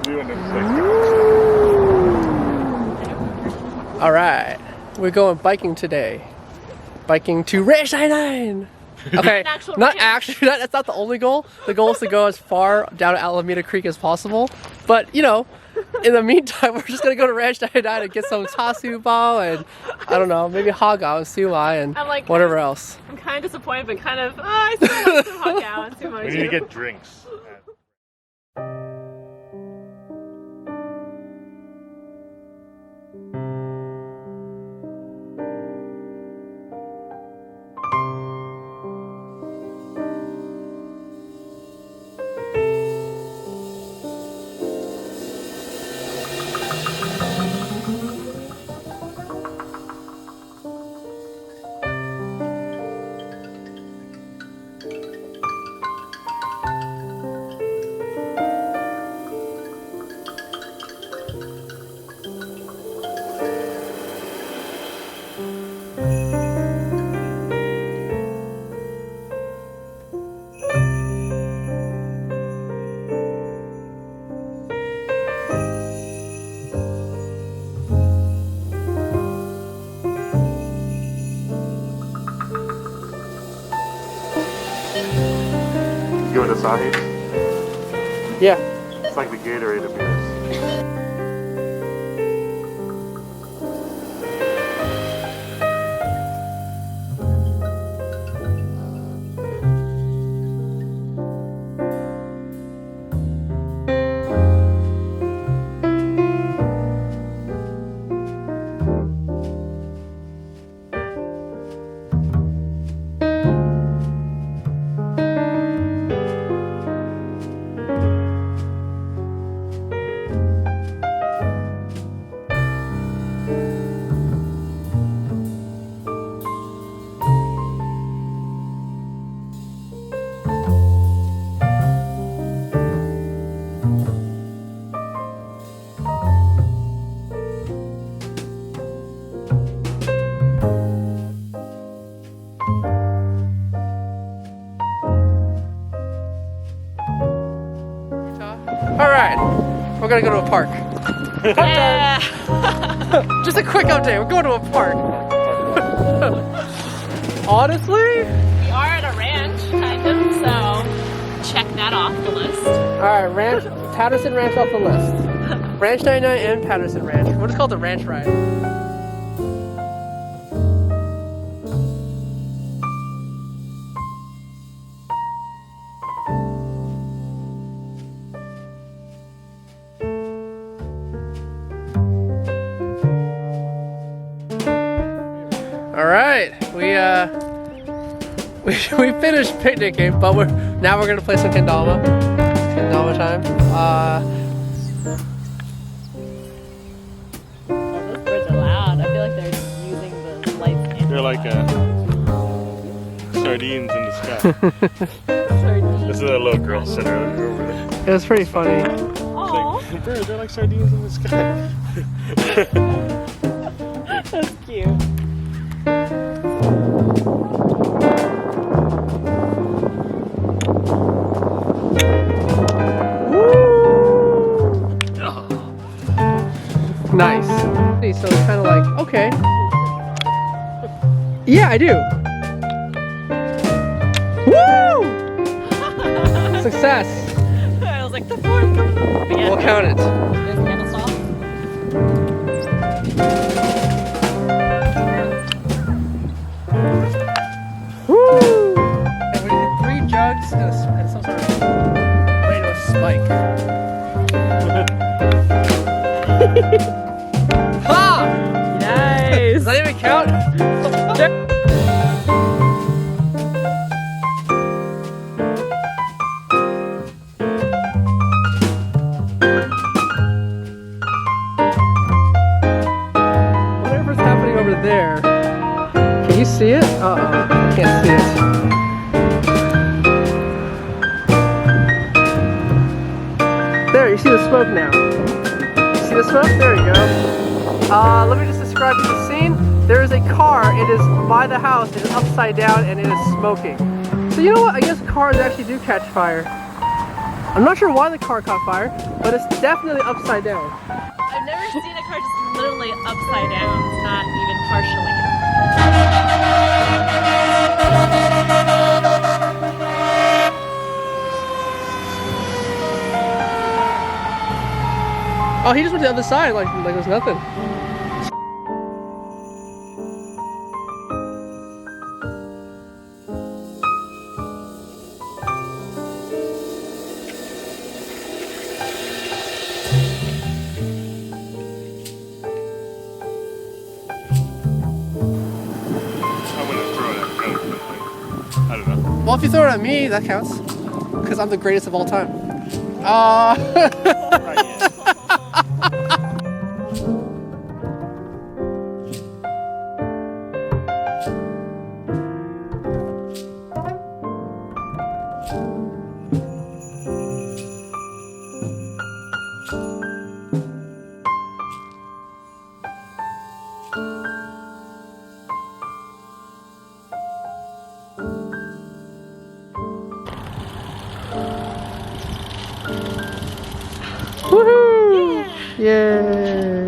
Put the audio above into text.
do, and it's like. All right, we're going biking today. Biking to Ranch 99. Okay, not actually. That's not the only goal. The goal is to go as far down Alameda Creek as possible. But you know, in the meantime, we're just gonna go to Ranch 99 and get some tasu bao and I don't know, maybe hagao and siwai and like, whatever else. I'm kind of disappointed, but kind of I still like some hagao and siwai. We need to get drinks. Give it a Asahi? Yeah. It's like the Gatorade of beers. Alright, we're gonna go to a park. Yeah. Just a quick update, we're going to a park. Honestly? We are at a ranch, kind of, so check that off the list. Alright, Patterson Ranch off the list. Ranch 99 and Patterson Ranch. We'll just call it the ranch ride. Alright, we finished picnicking, but now we're gonna play some kendama. Kendama time. Those birds are loud. I feel like they're using the lights. They're like sardines in the sky. Sardines. This is a little girl center over there. It was pretty funny. Aww. Like, birds, they're like sardines in the sky. That's cute. Nice. So it's kind of like, okay. Yeah, I do. Woo! Success. I was like, the fourth. We'll count it. There's candle sauce. Woo! And we did 3 jugs and some sort of way to a spike. Ha! Nice. Does that even count? Whatever's happening over there. Can you see it? Uh-oh. I can't see it. There, you see the smoke now. See the smoke? There you go. Let me just describe to the scene. There is a car, it is by the house, it is upside down, and it is smoking. So you know what, I guess cars actually do catch fire. I'm not sure why the car caught fire, but it's definitely upside down. I've never seen a car just literally upside down. It's not even partially. Oh, he just went to the other side like there's nothing. I'm gonna throw it at him, but like, I don't know. Well, if you throw it at me, that counts. Because I'm the greatest of all time. Woohoo! Yeah. Yay!